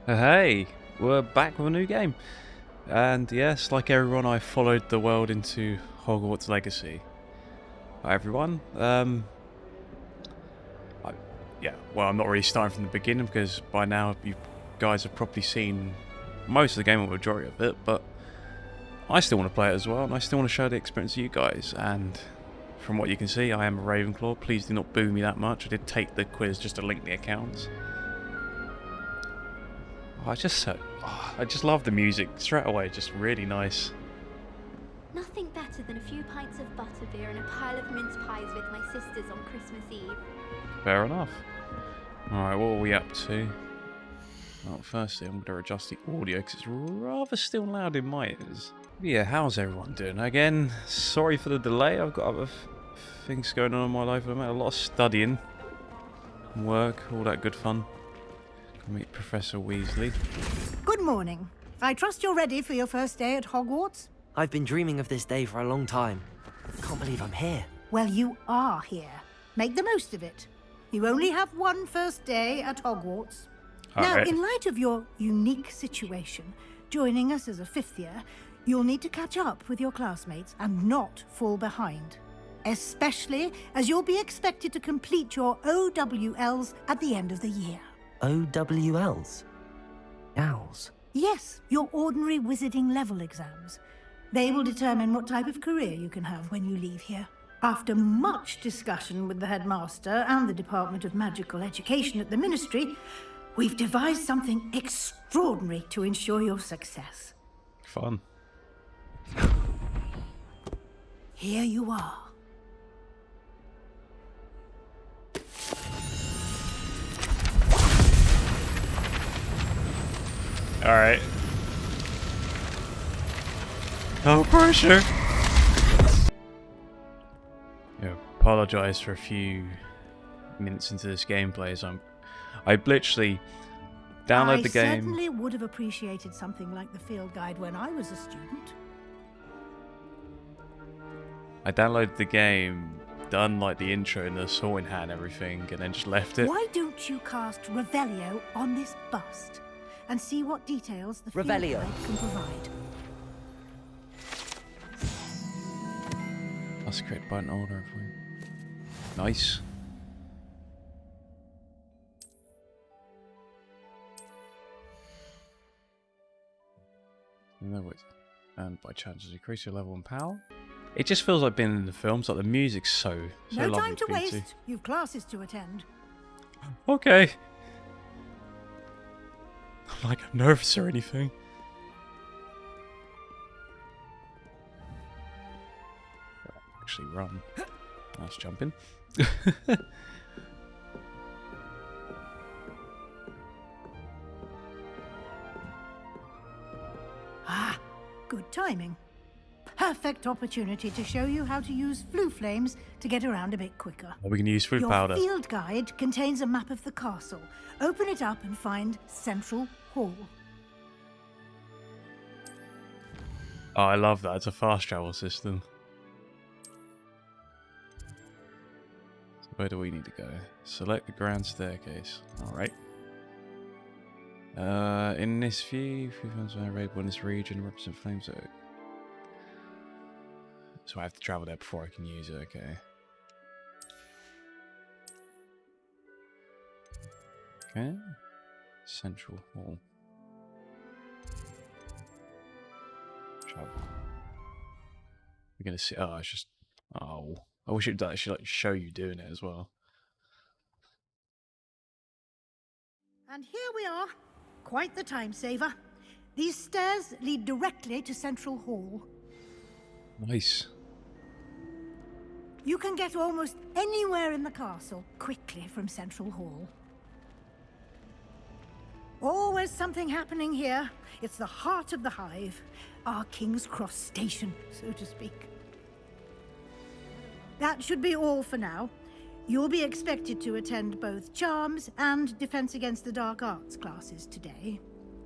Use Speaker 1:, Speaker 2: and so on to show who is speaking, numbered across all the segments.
Speaker 1: Hey, we're back with a new game. And yes, like everyone, I followed the world into Hogwarts Legacy. Hi everyone. Well, I'm not really starting from the beginning because by now you guys have probably seen most of the game or majority of it, but I still want to play it as well, and I still want to show the experience to you guys. And from what you can see, I am a Ravenclaw. Please do not boo me that much. I did take the quiz just to link the accounts. I just love the music straight away. Just really nice.
Speaker 2: Nothing better than a few pints of butterbeer and a pile of mince pies with my sisters on Christmas Eve.
Speaker 1: Fair enough. Alright, what are we up to? Well, firstly, I'm going to adjust the audio because it's rather still loud in my ears. Yeah, how's everyone doing? Again, sorry for the delay. I've got other things going on in my life. I've made a lot of studying, work, all that good fun. Meet Professor Weasley.
Speaker 3: Good morning. I trust you're ready for your first day at Hogwarts?
Speaker 4: I've been dreaming of this day for a long time. Can't believe I'm here.
Speaker 3: Well, you are here. Make the most of it. You only have one first day at Hogwarts. Now, in light of your unique situation, joining us as a fifth year, you'll need to catch up with your classmates and not fall behind. Especially as you'll be expected to complete your OWLs at the end of the year.
Speaker 4: OWLs? Owls?
Speaker 3: Yes, your ordinary wizarding level exams. They will determine what type of career you can have when you leave here. After much discussion with the headmaster and the Department of Magical Education at the Ministry, we've devised something extraordinary to ensure your success.
Speaker 1: Fun.
Speaker 3: Here you are.
Speaker 1: Alright. No pressure! Yeah, apologise for a few minutes into this gameplay as I literally download the game.
Speaker 3: I certainly would have appreciated something like the field guide when I was a student.
Speaker 1: I downloaded the game, done like the intro and the sword in hand and everything, and then just left it.
Speaker 3: Why don't you cast Revelio on this bust and see what details the field
Speaker 4: Revelio
Speaker 3: guide can provide?
Speaker 1: That's created by an order. Nice. No, and by chances increase your level and power. It just feels like being in the films. Like the music's so
Speaker 3: No
Speaker 1: lovely
Speaker 3: time to
Speaker 1: be
Speaker 3: waste.
Speaker 1: to.
Speaker 3: You've classes to attend.
Speaker 1: Okay. I'm like I'm nervous or anything. Actually, run. Nice jumping.
Speaker 3: Ah, good timing. Perfect opportunity to show you how to use flue flames to get around a bit quicker.
Speaker 1: We can use food
Speaker 3: Your
Speaker 1: powder.
Speaker 3: field guide contains a map of the castle. Open it up and find Central Hall.
Speaker 1: Oh, I love that. It's a fast travel system. So where do we need to go? Select the grand staircase. Alright. In this view, few flames are available in this region represent flames. So I have to travel there before I can use it, okay. Okay. Central Hall. Travel. We're gonna see. Oh, it's just. Oh, I wish it actually like show you doing it as well.
Speaker 3: And here we are. Quite the time saver. These stairs lead directly to Central Hall.
Speaker 1: Nice.
Speaker 3: You can get almost anywhere in the castle quickly from Central Hall. Always something happening here. It's the heart of the hive. Our King's Cross station, so to speak. That should be all for now. You'll be expected to attend both Charms and Defense Against the Dark Arts classes today.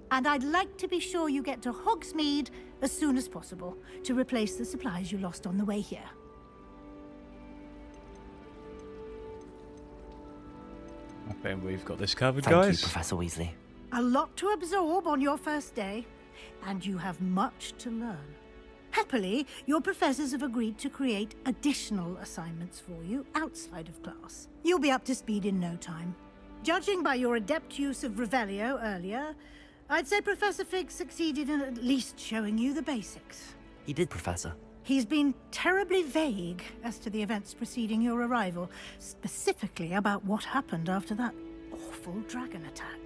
Speaker 3: And I'd like to be sure you get to Hogsmeade as soon as possible to replace the supplies you lost on the way here.
Speaker 1: I think we've got this covered,
Speaker 4: Thank
Speaker 1: guys.
Speaker 4: you, Professor Weasley.
Speaker 3: A lot to absorb on your first day, and you have much to learn. Happily, your professors have agreed to create additional assignments for you outside of class. You'll be up to speed in no time. Judging by your adept use of Revelio earlier, I'd say Professor Fig succeeded in at least showing you the basics.
Speaker 4: He did, Professor.
Speaker 3: He's been terribly vague as to the events preceding your arrival, specifically about what happened after that awful dragon attack.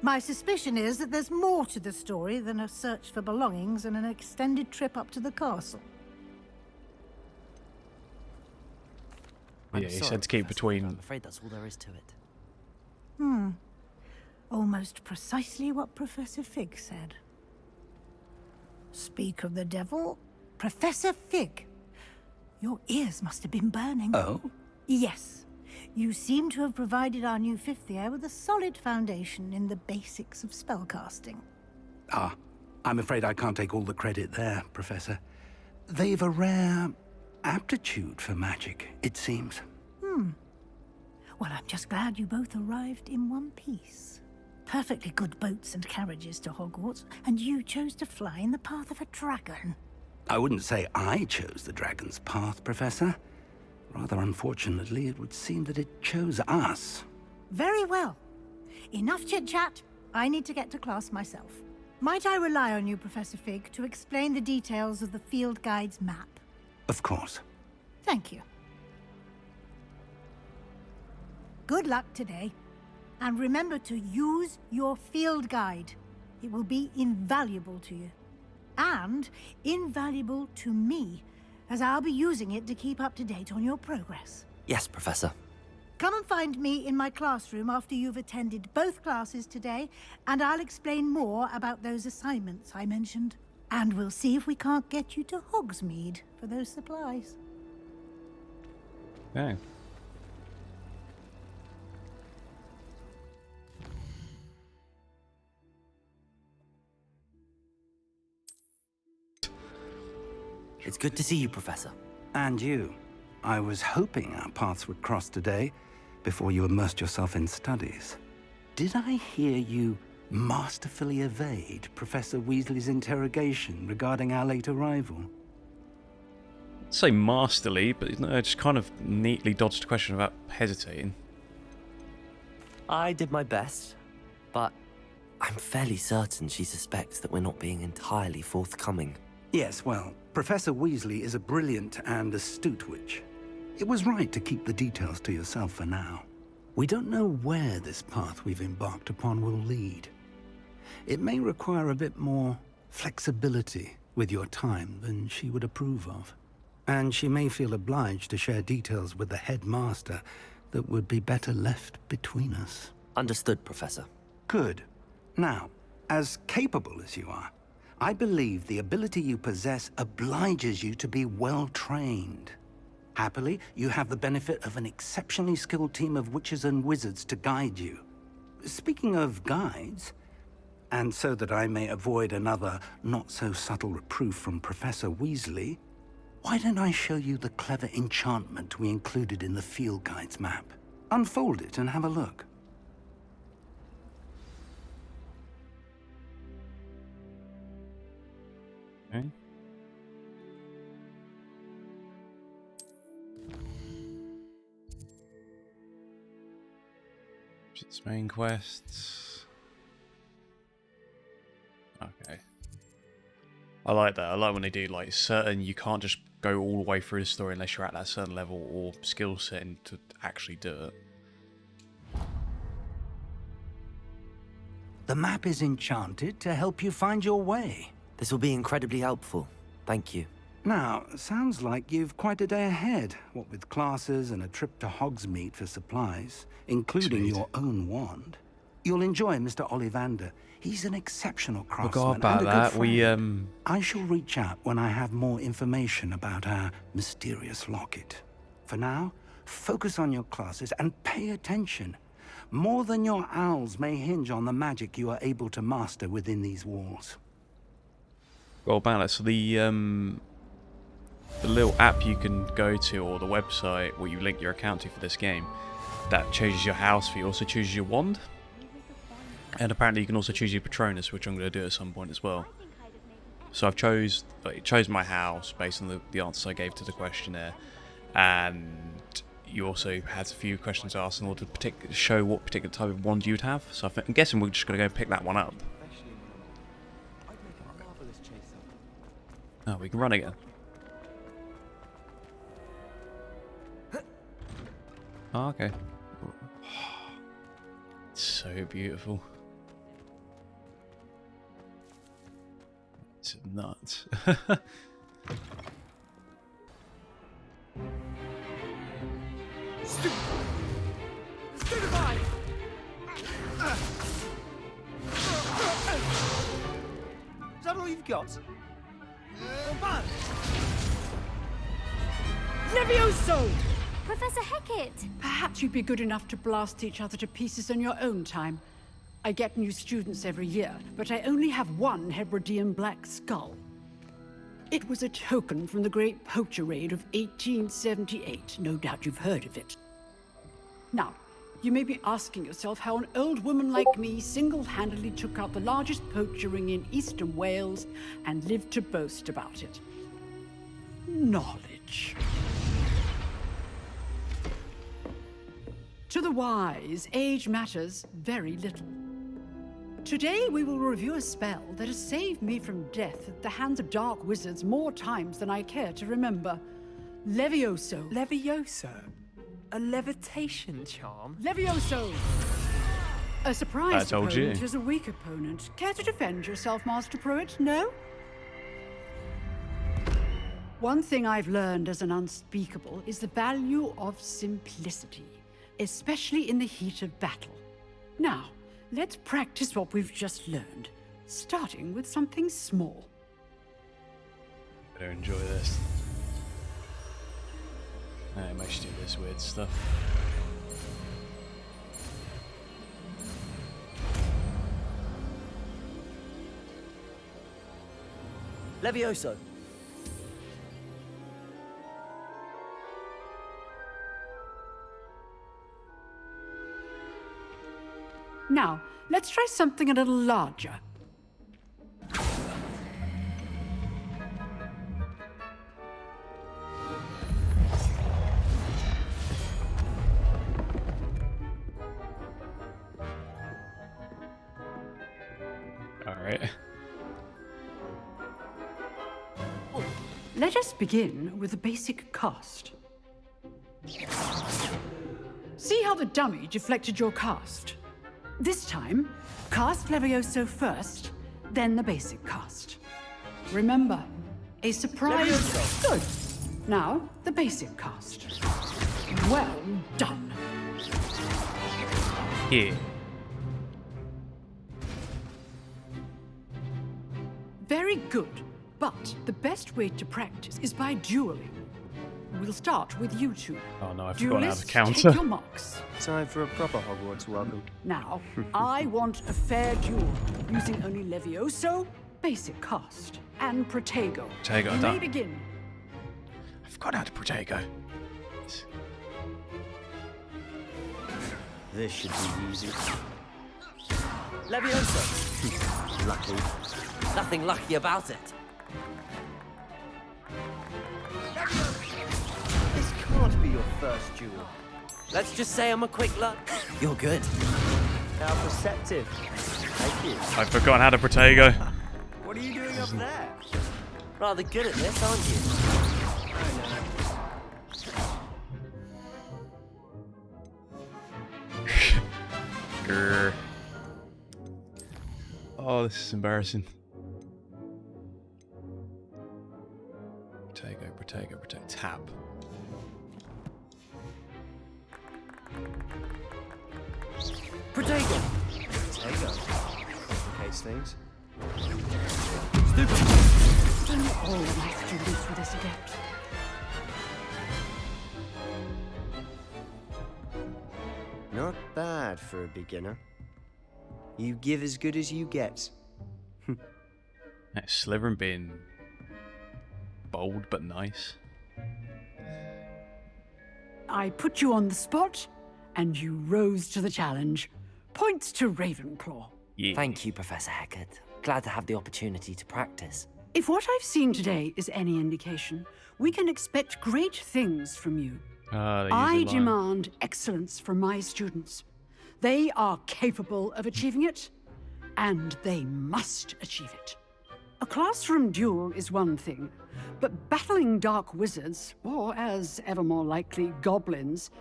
Speaker 3: My suspicion is that there's more to the story than a search for belongings and an extended trip up to the castle.
Speaker 1: Yeah, he said to keep between...
Speaker 4: I'm afraid that's all there is to it.
Speaker 3: Almost precisely what Professor Fig said. Speak of the devil, Professor Fig. Your ears must have been burning.
Speaker 5: Oh?
Speaker 3: Yes. You seem to have provided our new fifth year with a solid foundation in the basics of spellcasting.
Speaker 5: Ah, I'm afraid I can't take all the credit there, Professor. They've a rare aptitude for magic, it seems.
Speaker 3: Well, I'm just glad you both arrived in one piece. Perfectly good boats and carriages to Hogwarts, and you chose to fly in the path of a dragon.
Speaker 5: I wouldn't say I chose the dragon's path, Professor. Rather unfortunately, it would seem that it chose us.
Speaker 3: Very well. Enough chit-chat. I need to get to class myself. Might I rely on you, Professor Fig, to explain the details of the field guide's map?
Speaker 5: Of course.
Speaker 3: Thank you. Good luck today. And remember to use your field guide. It will be invaluable to you. And invaluable to me, as I'll be using it to keep up to date on your progress.
Speaker 4: Yes, Professor.
Speaker 3: Come and find me in my classroom after you've attended both classes today, and I'll explain more about those assignments I mentioned. And we'll see if we can't get you to Hogsmeade for those supplies.
Speaker 1: Okay.
Speaker 4: It's good to see you, Professor.
Speaker 5: And you. I was hoping our paths would cross today, before you immersed yourself in studies. Did I hear you masterfully evade Professor Weasley's interrogation regarding our late arrival?
Speaker 1: I'd say masterly, but no, just kind of neatly dodged a question without hesitating.
Speaker 4: I did my best, but I'm fairly certain she suspects that we're not being entirely forthcoming.
Speaker 5: Yes, well, Professor Weasley is a brilliant and astute witch. It was right to keep the details to yourself for now. We don't know where this path we've embarked upon will lead. It may require a bit more flexibility with your time than she would approve of. And she may feel obliged to share details with the headmaster that would be better left between us.
Speaker 4: Understood, Professor.
Speaker 5: Good. Now, as capable as you are, I believe the ability you possess obliges you to be well-trained. Happily, you have the benefit of an exceptionally skilled team of witches and wizards to guide you. Speaking of guides, and so that I may avoid another not-so-subtle reproof from Professor Weasley, why don't I show you the clever enchantment we included in the field guide's map? Unfold it and have a look.
Speaker 1: Okay. Its main quests. Okay. I like that. I like when they do like certain, you can't just go all the way through the story unless you're at that certain level or skill set to actually do it.
Speaker 5: The map is enchanted to help you find your way.
Speaker 4: This will be incredibly helpful. Thank you.
Speaker 5: Now, sounds like you've quite a day ahead, what with classes and a trip to Hogsmeade for supplies, including
Speaker 1: Sweet.
Speaker 5: your own wand. You'll enjoy Mr. Ollivander. He's an exceptional craftsman
Speaker 1: Forgot about
Speaker 5: and a
Speaker 1: that.
Speaker 5: good friend. I shall reach out when I have more information about our mysterious locket. For now, focus on your classes and pay attention. More than your owls may hinge on the magic you are able to master within these walls.
Speaker 1: Well, about it. So the little app you can go to, or the website where you link your account to for this game, that changes your house for you. Also chooses your wand. And apparently you can also choose your Patronus, which I'm going to do at some point as well. So I've chose my house based on the answers I gave to the questionnaire, and you also had a few questions asked in order to show what particular type of wand you'd have. So I'm guessing we're just going to go pick that one up. Oh, we can run again. Oh, okay. It's so beautiful. It's nuts.
Speaker 6: Stupefy! Is that all you've got? Oh,
Speaker 7: Levioso!
Speaker 2: Professor Hecat!
Speaker 7: Perhaps you'd be good enough to blast each other to pieces in your own time. I get new students every year, but I only have one Hebridean black skull. It was a token from the Great Poacher Raid of 1878. No doubt you've heard of it. Now, you may be asking yourself how an old woman like me single-handedly took out the largest poacher ring in eastern Wales and lived to boast about it. Knowledge. To the wise, age matters very little. Today we will review a spell that has saved me from death at the hands of dark wizards more times than I care to remember. Levioso.
Speaker 6: Levioso? A levitation charm?
Speaker 7: Levioso! A surprised
Speaker 1: I told you.
Speaker 7: opponent is a weak opponent. Care to defend yourself, Master Pruitt? No? One thing I've learned as an unspeakable is the value of simplicity, especially in the heat of battle. Now, let's practice what we've just learned, starting with something small.
Speaker 1: Better enjoy this. I might do this weird stuff.
Speaker 6: Levioso.
Speaker 7: Now, let's try something a little larger.
Speaker 1: Alright.
Speaker 7: Let us begin with the basic cast. See how the dummy deflected your cast? This time, cast Levioso first, then the basic cast. Remember, a surprise...
Speaker 6: Levioso.
Speaker 7: Good. Now, the basic cast. Well done.
Speaker 1: Here.
Speaker 7: Very good, but the best way to practice is by dueling. We'll start with you two.
Speaker 1: Oh no, I forgot how to
Speaker 7: Duelists,
Speaker 1: counter.
Speaker 7: take your marks.
Speaker 6: Time for a proper Hogwarts welcome.
Speaker 7: Now, I want a fair duel, using only Levioso, basic cast, and Protego.
Speaker 1: Protego,
Speaker 7: You may
Speaker 1: done.
Speaker 7: begin.
Speaker 1: I forgot how to Protego.
Speaker 6: This should be easy. Levioso.
Speaker 4: Lucky. Nothing lucky about it.
Speaker 6: This can't be your first duel.
Speaker 4: Let's just say I'm a quick learner. You're good.
Speaker 6: How perceptive. Thank you.
Speaker 1: I forgot how to Protego.
Speaker 6: What are you doing up there?
Speaker 4: Rather good at this, aren't you?
Speaker 1: Grr. Oh, this is embarrassing. Protego. Tap.
Speaker 4: Protego.
Speaker 6: Complicates things.
Speaker 7: Don't all my students with this adept.
Speaker 6: Not bad for a beginner. You give as good as you get.
Speaker 1: That Slytherin being bold but nice.
Speaker 7: I put you on the spot, and you rose to the challenge. Points to Ravenclaw.
Speaker 1: Yeah.
Speaker 4: Thank you, Professor Hecat. Glad to have the opportunity to practice.
Speaker 7: If what I've seen today is any indication, we can expect great things from you. I demand excellence from my students. They are capable of achieving it, and they must achieve it. A classroom duel is one thing, but battling dark wizards, or as ever more likely, goblins,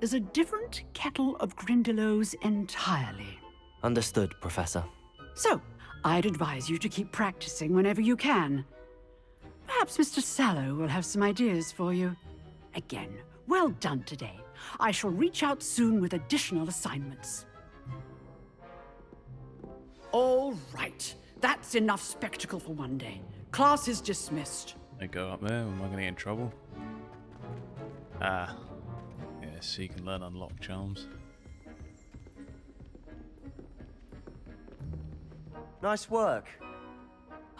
Speaker 7: is a different kettle of Grindylows entirely.
Speaker 4: Understood, Professor.
Speaker 7: So, I'd advise you to keep practicing whenever you can. Perhaps Mr. Sallow will have some ideas for you. Again, well done today. I shall reach out soon with additional assignments. All right. That's enough spectacle for one day. Class is dismissed.
Speaker 1: I go up there. Am I going to get in trouble? Ah. Yeah, so you can learn unlock charms.
Speaker 6: Nice work.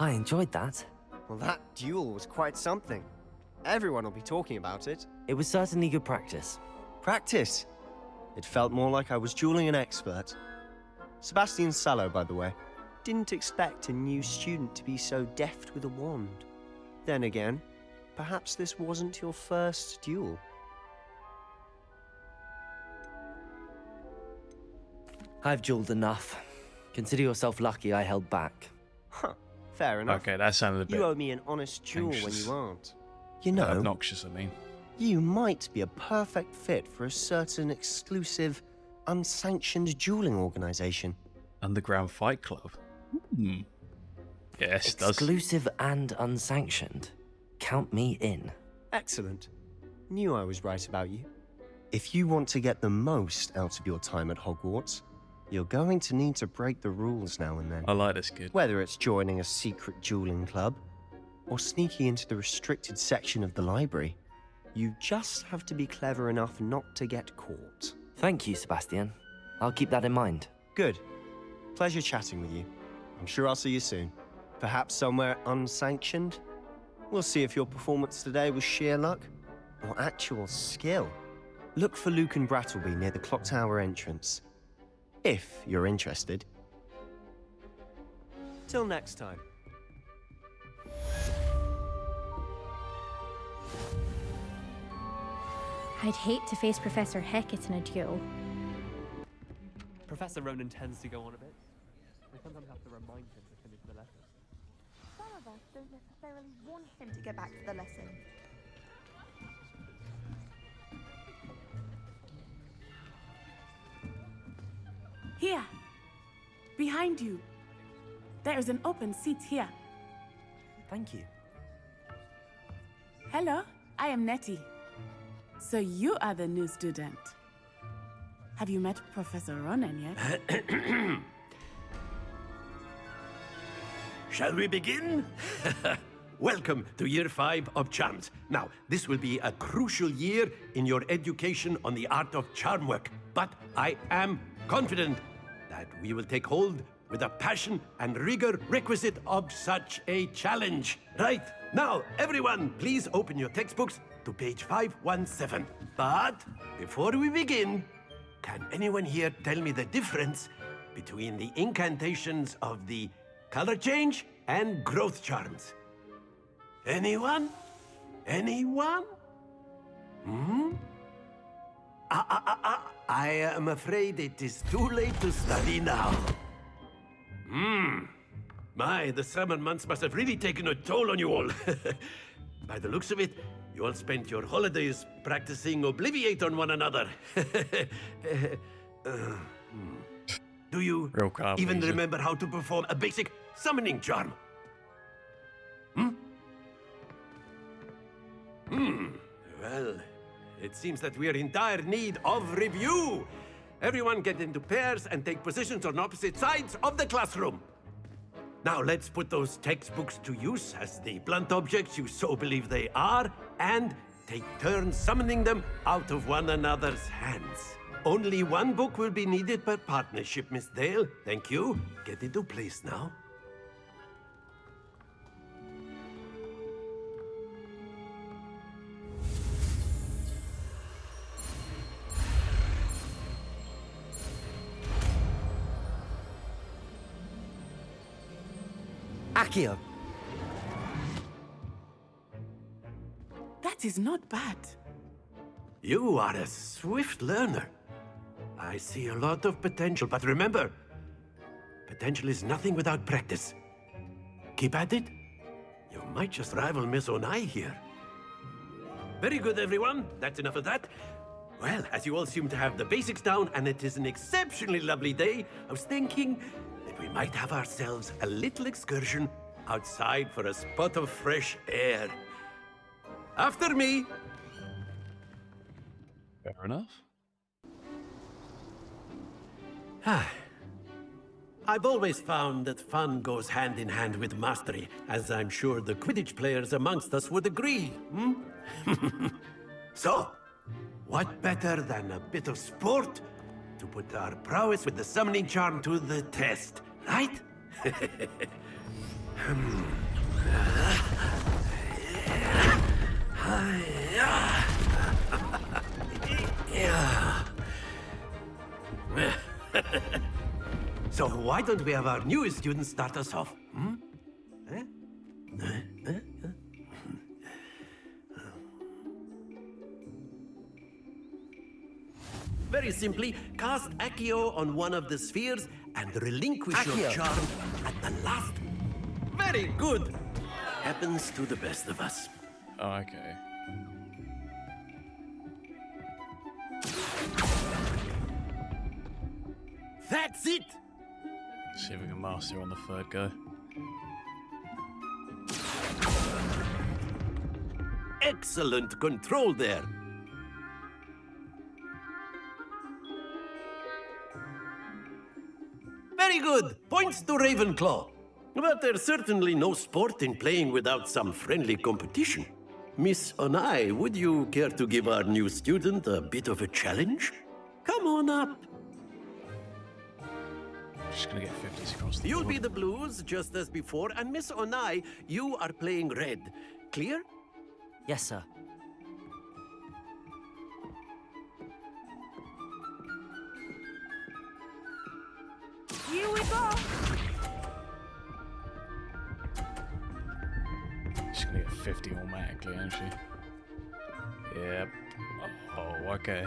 Speaker 4: I enjoyed that.
Speaker 6: Well, that duel was quite something. Everyone will be talking about it.
Speaker 4: It was certainly good practice.
Speaker 6: Practice? It felt more like I was dueling an expert. Sebastian Sallow, by the way. Didn't expect a new student to be so deft with a wand. Then again, perhaps this wasn't your first duel.
Speaker 4: I've dueled enough. Consider yourself lucky I held back.
Speaker 6: Huh, fair enough.
Speaker 1: Okay, that sounded a bit
Speaker 6: You owe me an honest duel when
Speaker 1: anxious.
Speaker 6: you aren't. You know,
Speaker 1: obnoxious, I mean.
Speaker 6: you might be a perfect fit for a certain exclusive, unsanctioned dueling organization.
Speaker 1: Underground Fight Club. Hmm. Yes, it does.
Speaker 4: Exclusive and unsanctioned. Count me in.
Speaker 6: Excellent. Knew I was right about you. If you want to get the most out of your time at Hogwarts, you're going to need to break the rules now and then.
Speaker 1: I like this kid.
Speaker 6: Whether it's joining a secret dueling club or sneaking into the restricted section of the library, you just have to be clever enough not to get caught.
Speaker 4: Thank you, Sebastian. I'll keep that in mind.
Speaker 6: Good. Pleasure chatting with you. I'm sure I'll see you soon. Perhaps somewhere unsanctioned? We'll see if your performance today was sheer luck or actual skill. Look for Luke and Brattleby near the clock tower entrance. If you're interested. Till next time.
Speaker 8: I'd hate to face Professor Hecat in a duel.
Speaker 9: Professor Ronan tends to go on a bit. We sometimes have to remind him to finish the lesson.
Speaker 10: Some of us don't necessarily want him to get back to the lesson.
Speaker 11: Here, behind you. There is an open seat here.
Speaker 4: Thank you.
Speaker 11: Hello, I am Nettie. So you are the new student. Have you met Professor Ronan yet?
Speaker 12: Shall we begin? Welcome to Year 5 of Charms. Now, this will be a crucial year in your education on the art of charm work, but I am confident that we will take hold with the passion and rigor requisite of such a challenge. Right, now, everyone, please open your textbooks to page 517. But before we begin, can anyone here tell me the difference between the incantations of the color change and growth charms? Anyone? Anyone? I am afraid it is too late to study now. My, the summer months must have really taken a toll on you all. By the looks of it, you all spent your holidays practicing Obliviate on one another. Do you even remember how to perform a basic summoning charm? Well, it seems that we are in dire need of review. Everyone get into pairs and take positions on opposite sides of the classroom. Now let's put those textbooks to use as the blunt objects you so believe they are, and take turns summoning them out of one another's hands. Only one book will be needed per partnership, Miss Dale. Thank you. Get into place now.
Speaker 4: Accio!
Speaker 11: That is not bad.
Speaker 12: You are a swift learner. I see a lot of potential, but remember, potential is nothing without practice. Keep at it. You might just rival Miss Onai here. Very good, everyone. That's enough of that. Well, as you all seem to have the basics down, and it is an exceptionally lovely day, I was thinking that we might have ourselves a little excursion outside for a spot of fresh air. After me.
Speaker 1: Fair enough.
Speaker 12: I've always found that fun goes hand in hand with mastery, as I'm sure the Quidditch players amongst us would agree. So, what better than a bit of sport to put our prowess with the summoning charm to the test, right? So why don't we have our newest student start us off? Very simply, cast Accio on one of the spheres and relinquish your charm at the last. Very good. Happens to the best of us.
Speaker 1: Oh, okay.
Speaker 12: That's it!
Speaker 1: See if we can master on the third go.
Speaker 12: Excellent control there. Very good. Points to Ravenclaw. But there's certainly no sport in playing without some friendly competition. Miss Onai, would you care to give our new student a bit of a challenge? Come on up.
Speaker 1: Just gonna get 50s across the
Speaker 12: You'll
Speaker 1: board.
Speaker 12: be the blues, just as before, and Miss Onai, you are playing red. Clear?
Speaker 4: Yes, sir.
Speaker 11: Here we go!
Speaker 1: She's gonna get 50 automatically, isn't she? Yep. Oh, okay.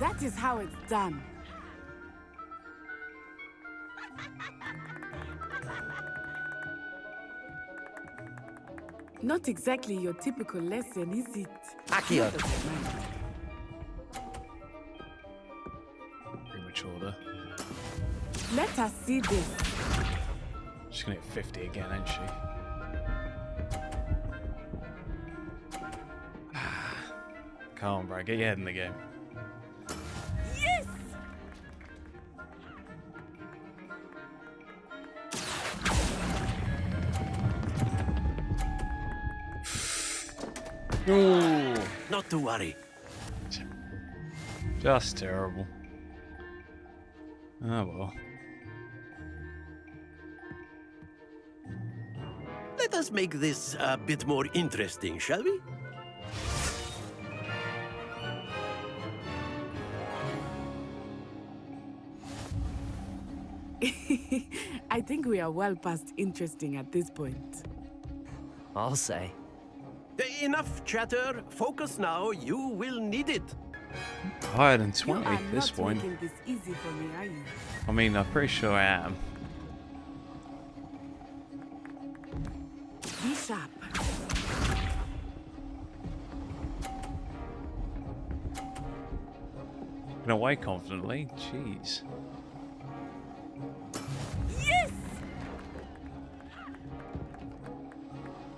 Speaker 11: That is how it's done. Not exactly your typical lesson, is it?
Speaker 4: Accio!
Speaker 1: Premature there.
Speaker 11: Let us see this.
Speaker 1: She's gonna get 50 again, ain't she? Come on, bro. Get your head in the game.
Speaker 11: Yes!
Speaker 1: Ooh.
Speaker 12: Not to worry.
Speaker 1: Just terrible. Oh well.
Speaker 12: Let us make this a bit more interesting, shall we?
Speaker 11: I think we are well past interesting at this point.
Speaker 4: I'll say.
Speaker 12: Enough chatter. Focus now. You will need it.
Speaker 1: Higher than
Speaker 11: You
Speaker 1: 20
Speaker 11: are
Speaker 1: at this
Speaker 11: not
Speaker 1: point.
Speaker 11: making this easy for me, are you?
Speaker 1: I mean, I'm pretty sure I am.
Speaker 11: Be sharp.
Speaker 1: Going away confidently. Jeez.
Speaker 11: Yes!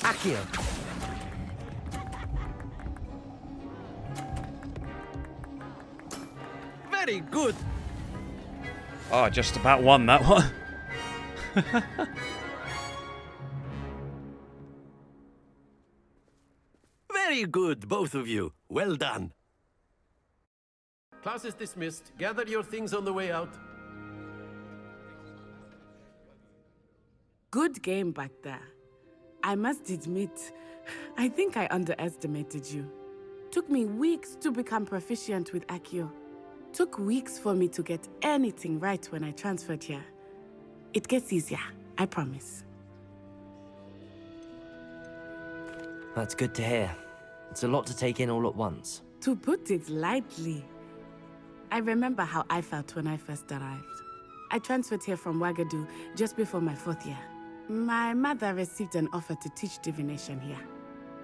Speaker 4: Accio!
Speaker 12: Very good.
Speaker 1: Oh, I just about won that one.
Speaker 12: Very good, both of you. Well done. Class is dismissed. Gather your things on the way out.
Speaker 11: Good game back there. I must admit, I think I underestimated you. Took me weeks to become proficient with Accio. Took weeks for me to get anything right when I transferred here. It gets easier. I promise.
Speaker 4: That's good to hear. It's a lot to take in all at once.
Speaker 11: To put it lightly, I remember how I felt when I first arrived. I transferred here from Wagadu just before my 4th year. My mother received an offer to teach divination here.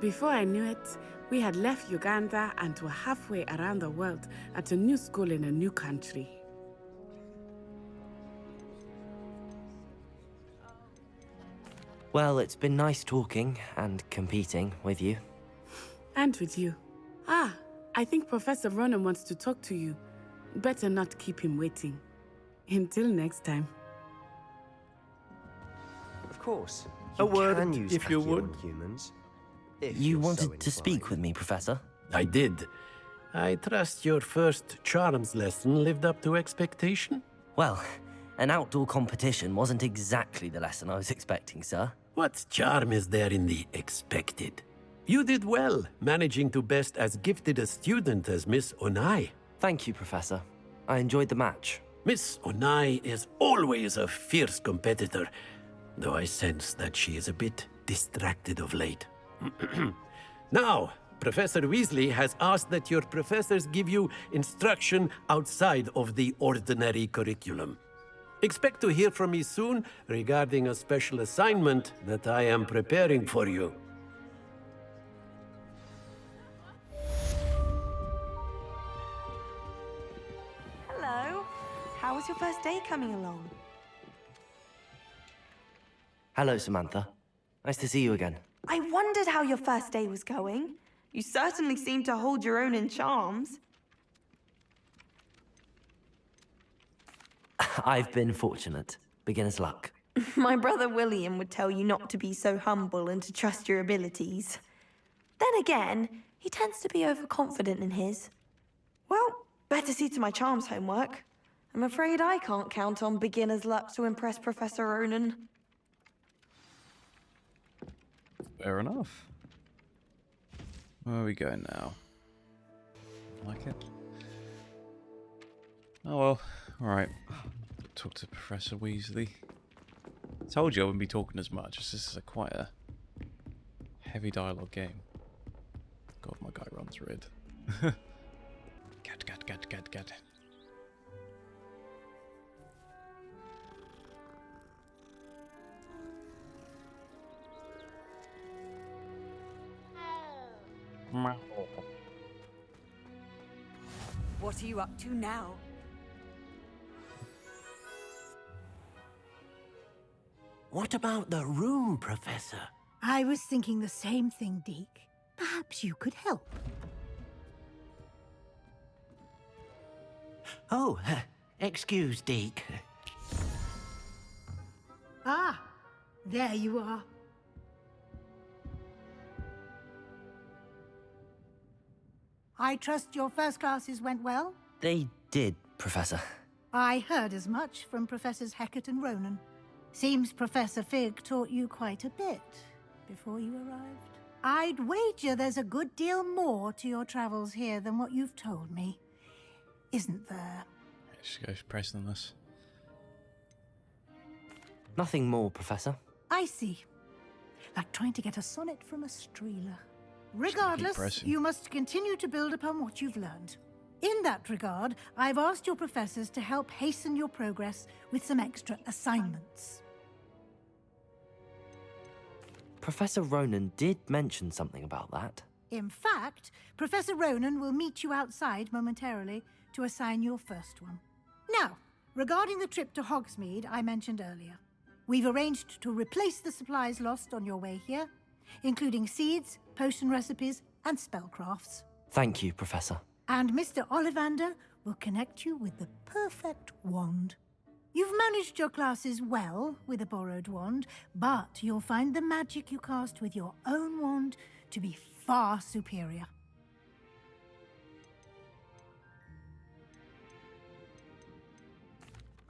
Speaker 11: Before I knew it, we had left Uganda and were halfway around the world at a new school in a new country.
Speaker 4: Well, it's been nice talking and competing with you.
Speaker 11: And with you. Ah, I think Professor Ronan wants to talk to you. Better not keep him waiting. Until next time.
Speaker 6: Of course.
Speaker 12: A word,
Speaker 6: can use
Speaker 12: if you
Speaker 6: Pachyon
Speaker 12: would.
Speaker 6: on humans. If
Speaker 4: You
Speaker 6: you're so
Speaker 4: wanted to speak
Speaker 6: inclined.
Speaker 4: with me, Professor?
Speaker 12: I did. I trust your first charms lesson lived up to expectation?
Speaker 4: Well, an outdoor competition wasn't exactly the lesson I was expecting, sir.
Speaker 12: What charm is there in the expected? You did well, managing to best as gifted a student as Miss Onai.
Speaker 4: Thank you, Professor. I enjoyed the match.
Speaker 12: Miss Onai is always a fierce competitor, though I sense that she is a bit distracted of late. Now, Professor Weasley has asked that your professors give you instruction outside of the ordinary curriculum. Expect to hear from me soon regarding a special assignment that I am preparing for you.
Speaker 10: Hello. How was your first day coming along?
Speaker 4: Hello, Samantha. Nice to see you again.
Speaker 10: I wondered how your first day was going. You certainly seem to hold your own in charms.
Speaker 4: I've been fortunate. Beginner's luck.
Speaker 10: My brother William would tell you not to be so humble and to trust your abilities. Then again, he tends to be overconfident in his. Well, better see to my charms homework. I'm afraid I can't count on beginner's luck to impress Professor Ronan.
Speaker 1: Fair enough. Where are we going now? Like it? Oh well, alright. Talk to Professor Weasley. Told you I wouldn't be talking as much. This is quite a heavy dialogue game. God, my guy runs red. Get.
Speaker 13: What are you up to now?
Speaker 12: What about the room, Professor?
Speaker 3: I was thinking the same thing, Deke. Perhaps you could help.
Speaker 12: Oh, excuse, Deke.
Speaker 3: Ah, there you are. I trust your first classes went well?
Speaker 4: They did, Professor.
Speaker 3: I heard as much from Professors Hecat and Ronan. Seems Professor Fig taught you quite a bit before you arrived. I'd wager there's a good deal more to your travels here than what you've told me. Isn't there?
Speaker 1: She goes pressing this.
Speaker 4: Nothing more, Professor.
Speaker 3: I see. Like trying to get a sonnet from a streeler. Regardless,
Speaker 1: pressing.
Speaker 3: you must continue to build upon what you've learned. In that regard, I've asked your professors to help hasten your progress with some extra assignments.
Speaker 4: Professor Ronan did mention something about that.
Speaker 3: In fact, Professor Ronan will meet you outside momentarily to assign your first one. Now, regarding the trip to Hogsmeade I mentioned earlier, we've arranged to replace the supplies lost on your way here, including seeds, potion recipes, and spellcrafts.
Speaker 4: Thank you, Professor.
Speaker 3: And Mr. Ollivander will connect you with the perfect wand. You've managed your classes well with a borrowed wand, but you'll find the magic you cast with your own wand to be far superior.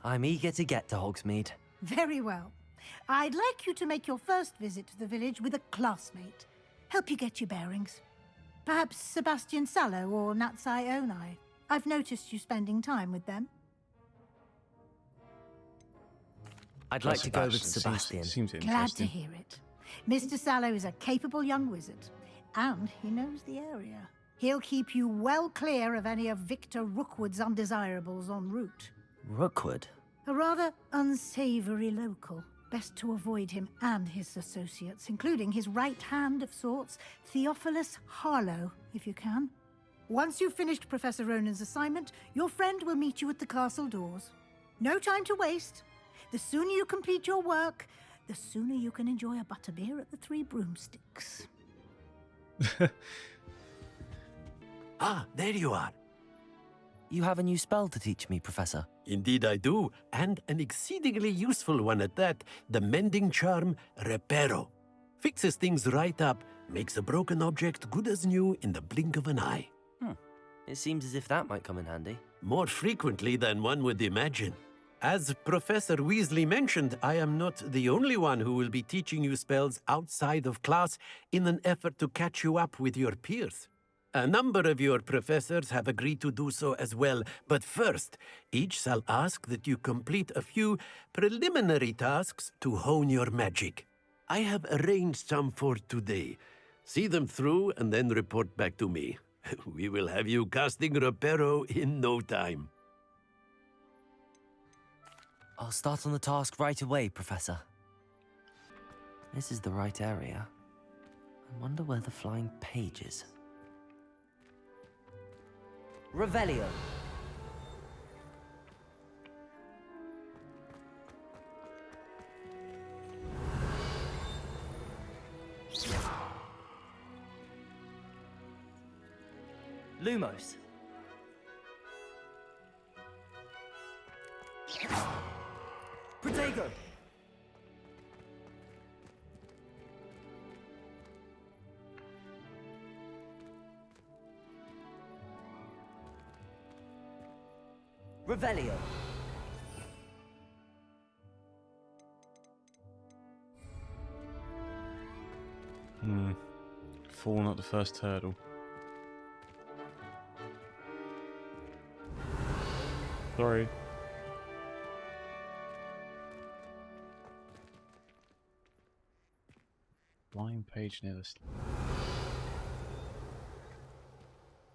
Speaker 4: I'm eager to get to Hogsmeade.
Speaker 3: Very well. I'd like you to make your first visit to the village with a classmate. Help you get your bearings. Perhaps Sebastian Sallow or Natsai Onai. I've noticed you spending time with them.
Speaker 4: I'd like to go with Sebastian.
Speaker 1: Seems
Speaker 3: Glad to
Speaker 1: interesting.
Speaker 3: hear it. Mr. Sallow is a capable young wizard, and he knows the area. He'll keep you well clear of any of Victor Rookwood's undesirables en route.
Speaker 4: Rookwood?
Speaker 3: A rather unsavory local. Best to avoid him and his associates, including his right hand of sorts, Theophilus Harlow, if you can. Once you've finished Professor Ronan's assignment, your friend will meet you at the castle doors. No time to waste. The sooner you complete your work, the sooner you can enjoy a butterbeer at the Three Broomsticks.
Speaker 12: Ah, there you are.
Speaker 4: You have a new spell to teach me, Professor.
Speaker 12: Indeed I do, and an exceedingly useful one at that, the mending charm Reparo. Fixes things right up, makes a broken object good as new in the blink of an eye.
Speaker 4: It seems as if that might come in handy.
Speaker 12: More frequently than one would imagine. As Professor Weasley mentioned, I am not the only one who will be teaching you spells outside of class in an effort to catch you up with your peers. A number of your professors have agreed to do so as well, but first, each shall ask that you complete a few preliminary tasks to hone your magic. I have arranged some for today. See them through and then report back to me. We will have you casting Reparo in no time.
Speaker 4: I'll start on the task right away, Professor. This is the right area. I wonder where the flying page is. Revelio. Lumos. Protego. Revelio.
Speaker 1: Fallen at the first hurdle. Sorry. Blind page near this.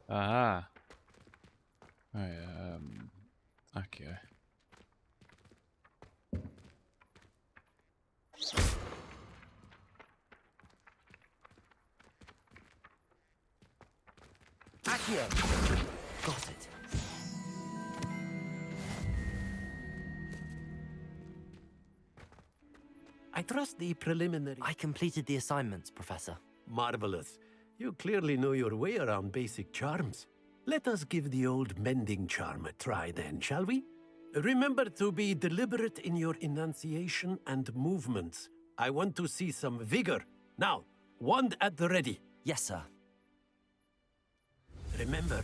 Speaker 1: Ah. Oh yeah, Accio.
Speaker 4: Accio. Got it.
Speaker 12: I trust the preliminary...
Speaker 4: I completed the assignments, Professor.
Speaker 12: Marvelous. You clearly know your way around basic charms. Let us give the old mending charm a try then, shall we? Remember to be deliberate in your enunciation and movements. I want to see some vigor. Now, wand at the ready.
Speaker 4: Yes, sir.
Speaker 12: Remember,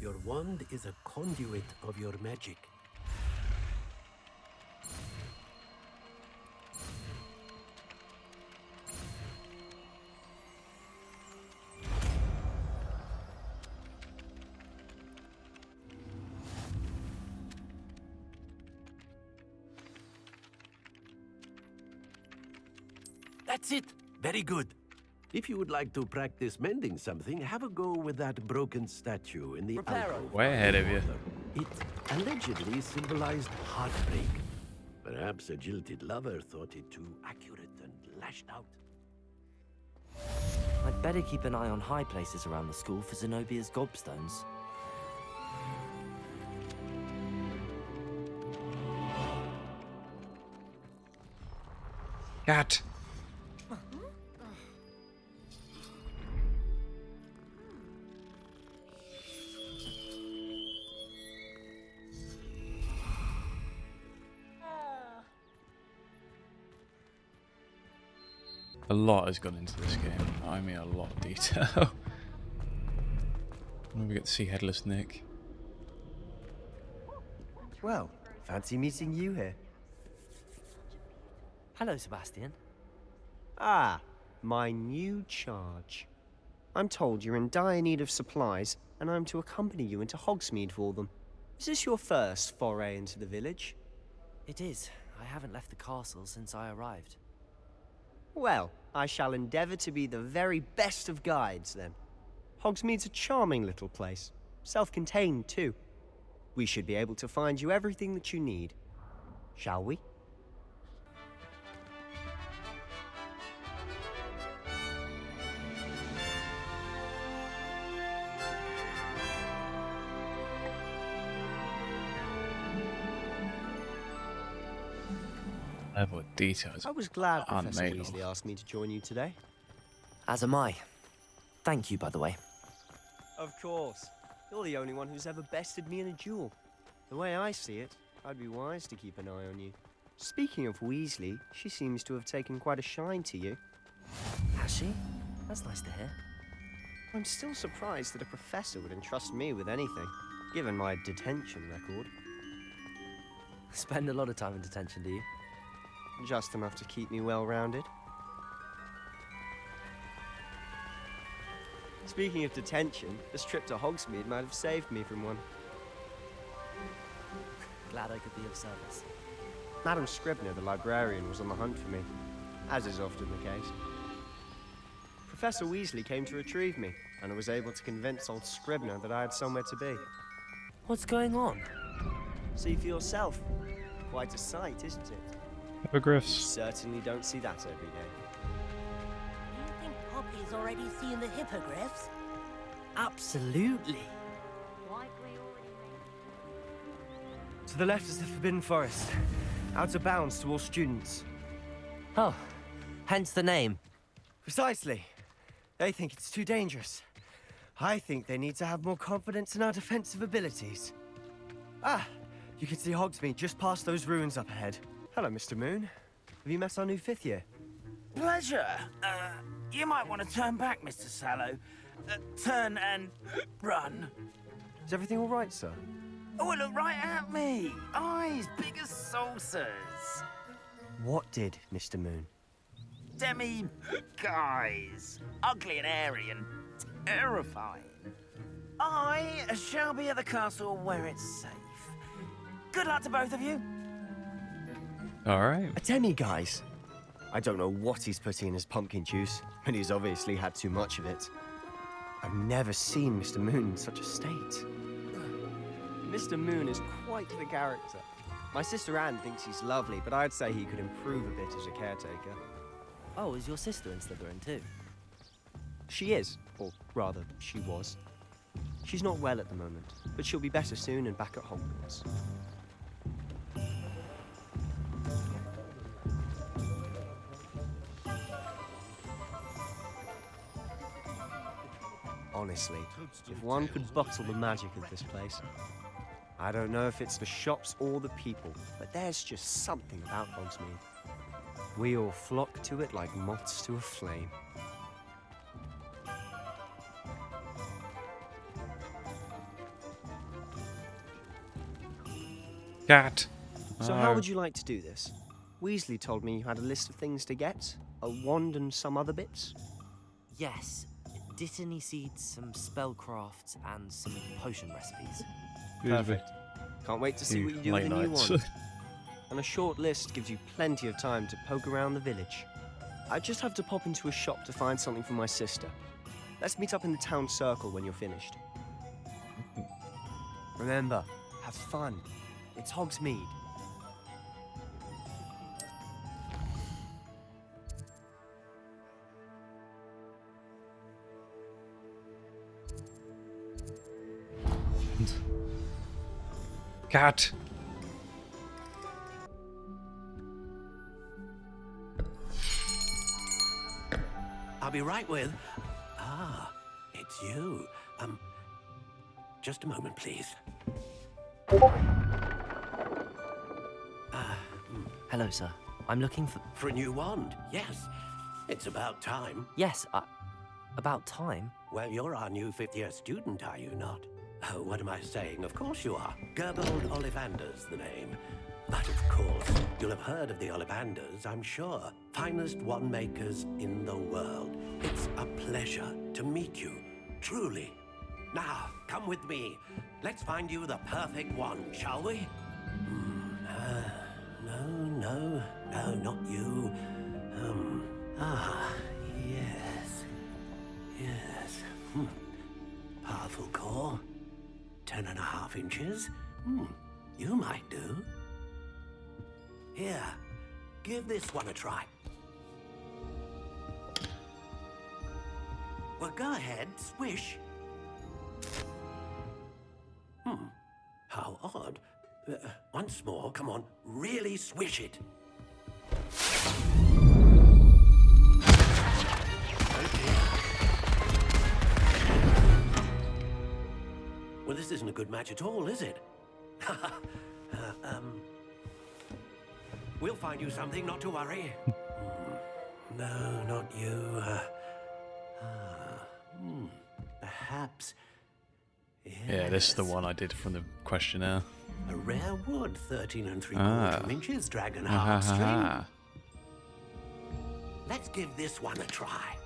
Speaker 12: your wand is a conduit of your magic. That's it. Very good. If you would like to practice mending something, have a go with that broken statue in the alcove.
Speaker 1: Way ahead of you.
Speaker 12: It allegedly symbolized heartbreak. Perhaps a jilted lover thought it too accurate and lashed out.
Speaker 4: I'd better keep an eye on high places around the school for Zenobia's gobstones.
Speaker 1: Cat. A lot has gone into this game. I mean, a lot of detail. We get to see Headless Nick.
Speaker 6: Well, fancy meeting you here.
Speaker 4: Hello, Sebastian.
Speaker 6: Ah, my new charge. I'm told you're in dire need of supplies, and I'm to accompany you into Hogsmeade for them. Is this your first foray into the village?
Speaker 4: It is. I haven't left the castle since I arrived.
Speaker 6: Well, I shall endeavour to be the very best of guides, then. Hogsmeade's a charming little place. Self-contained, too. We should be able to find you everything that you need. Shall we?
Speaker 1: Level of details.
Speaker 6: I was glad
Speaker 1: aren't
Speaker 6: Professor
Speaker 1: made
Speaker 6: Weasley
Speaker 1: of.
Speaker 6: asked me to join you today.
Speaker 4: As am I. Thank you, by the way.
Speaker 6: Of course. You're the only one who's ever bested me in a duel. The way I see it, I'd be wise to keep an eye on you. Speaking of Weasley, she seems to have taken quite a shine to you.
Speaker 4: Has she? That's nice to hear.
Speaker 6: I'm still surprised that a professor would entrust me with anything, given my detention record.
Speaker 4: Spend a lot of time in detention, do you?
Speaker 6: Just enough to keep me well-rounded. Speaking of detention, this trip to Hogsmeade might have saved me from one.
Speaker 4: Glad I could be of service.
Speaker 6: Madam Scribner, the librarian, was on the hunt for me, as is often the case. Professor Weasley came to retrieve me, and I was able to convince old Scribner that I had somewhere to be.
Speaker 4: What's going on?
Speaker 6: See for yourself. Quite a sight, isn't it? You
Speaker 1: Hippogriffs.
Speaker 6: certainly don't see that every day.
Speaker 13: You think Poppy's already seen the hippogriffs?
Speaker 4: Absolutely.
Speaker 6: To the left is the Forbidden Forest. Out of bounds to all students.
Speaker 4: Oh, hence the name.
Speaker 6: Precisely. They think it's too dangerous. I think they need to have more confidence in our defensive abilities. Ah, you can see Hogsmeade just past those ruins up ahead. Hello, Mr. Moon. Have you met our new 5th year?
Speaker 14: Pleasure. You might want to turn back, Mr. Sallow. Turn and run.
Speaker 6: Is everything all right, sir?
Speaker 14: Oh, look right at me. Eyes big as saucers.
Speaker 6: What did, Mr. Moon?
Speaker 14: Guys. Ugly and hairy and terrifying. I shall be at the castle where it's safe. Good luck to both of you.
Speaker 1: Alright.
Speaker 6: A demi-guise. I don't know what he's putting in his pumpkin juice, but he's obviously had too much of it. I've never seen Mr. Moon in such a state. Mr. Moon is quite the character. My sister Anne thinks he's lovely, but I'd say he could improve a bit as a caretaker.
Speaker 4: Oh, is your sister in Slytherin too?
Speaker 6: She is, or rather, she was. She's not well at the moment, but she'll be better soon and back at Hogwarts. Honestly, if one could bottle the magic of this place. I don't know if it's the shops or the people, but there's just something about Hogsmeade. We all flock to it like moths to a flame.
Speaker 1: Cat.
Speaker 6: So how would you like to do this? Weasley told me you had a list of things to get. A wand and some other bits.
Speaker 4: Yes. Dittany seeds, some spellcrafts, and some potion recipes.
Speaker 6: Perfect. Can't wait to see what you do with the new wand. And a short list gives you plenty of time to poke around the village. I just have to pop into a shop to find something for my sister. Let's meet up in the town circle when you're finished. Remember, have fun. It's Hogsmeade.
Speaker 1: Cat.
Speaker 12: I'll be right with... Ah, it's you. Just a moment, please.
Speaker 4: Hello, sir. I'm looking for...
Speaker 12: For a new wand, yes. It's about time.
Speaker 4: Yes, about time?
Speaker 12: Well, you're our new 5th year student, are you not? Oh, what am I saying? Of course you are. Gerbold Ollivander's the name. But of course, you'll have heard of the Ollivanders, I'm sure. Finest wand makers in the world. It's a pleasure to meet you, truly. Now, come with me. Let's find you the perfect wand, shall we? No, no, not you. Yes. Yes. Powerful core. 10.5 inches. You might do. Here, give this one a try. Well, go ahead, swish. How odd. Once more, come on, really swish it. Well, this isn't a good match at all, is it? We'll find you something, not to worry. No, not you. Perhaps...
Speaker 1: Yeah, this is the one I did from the questionnaire.
Speaker 12: A rare wood, 13 3/4 inches, dragon heartstring. Let's give this one a try.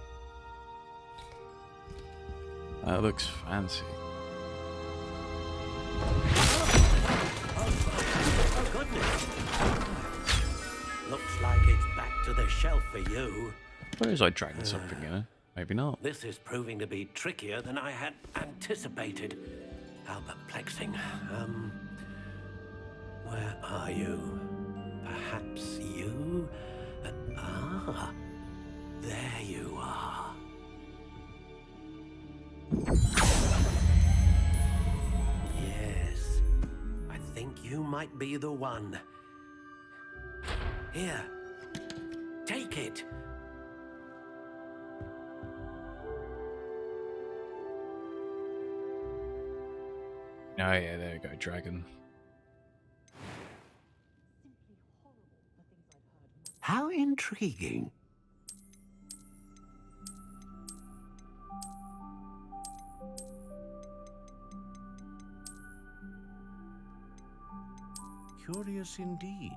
Speaker 1: That looks fancy.
Speaker 12: Oh, goodness. Looks like it's back to the shelf for you.
Speaker 1: Suppose I dragging something, you know? Maybe not.
Speaker 12: This is proving to be trickier than I had anticipated. How perplexing. Where are you? Perhaps you? There you are. Yes, I think you might be the one. Here, take it.
Speaker 1: Oh yeah, there we go, dragon.
Speaker 12: How intriguing.
Speaker 15: Curious indeed.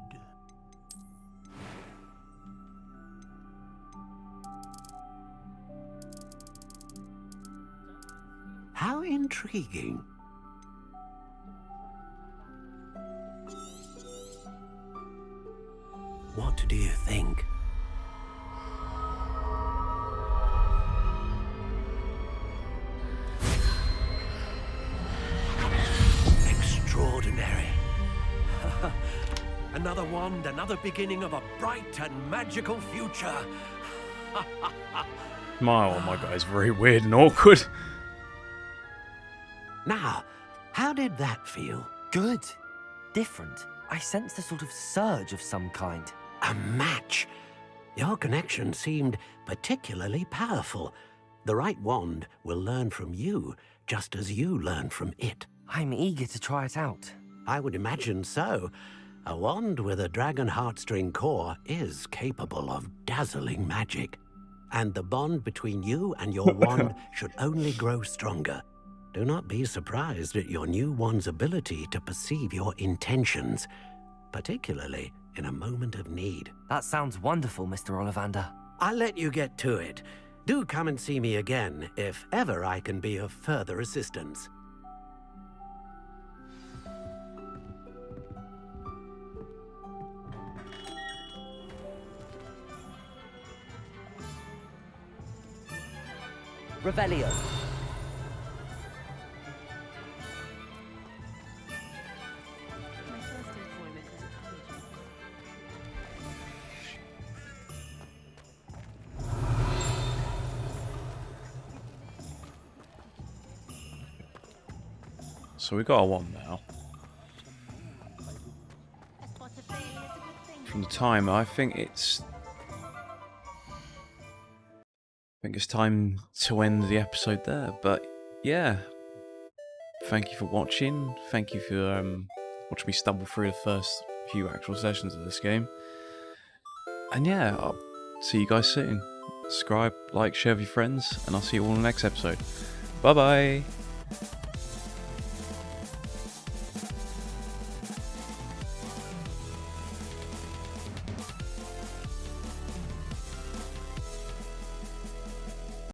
Speaker 12: How intriguing. What do you think? Extraordinary. Another wand, another beginning of a bright and magical future.
Speaker 1: Oh my god, it's very weird and awkward.
Speaker 12: Now, how did that feel?
Speaker 4: Good. Different. I sensed a sort of surge of some kind.
Speaker 12: A match. Your connection seemed particularly powerful. The right wand will learn from you, just as you learn from it.
Speaker 4: I'm eager to try it out.
Speaker 12: I would imagine so. A wand with a dragon heartstring core is capable of dazzling magic. And the bond between you and your wand should only grow stronger. Do not be surprised at your new wand's ability to perceive your intentions, particularly in a moment of need.
Speaker 4: That sounds wonderful, Mr. Ollivander.
Speaker 12: I'll let you get to it. Do come and see me again if ever I can be of further assistance.
Speaker 4: Revelio.
Speaker 1: So we got a wand now. From the timer, I think it's time to end the episode there. But yeah, thank you for watching. Thank you for watching me stumble through the first few actual sessions of this game. And yeah, I'll see you guys soon. Subscribe, like, share with your friends, and I'll see you all in the next episode. Bye bye.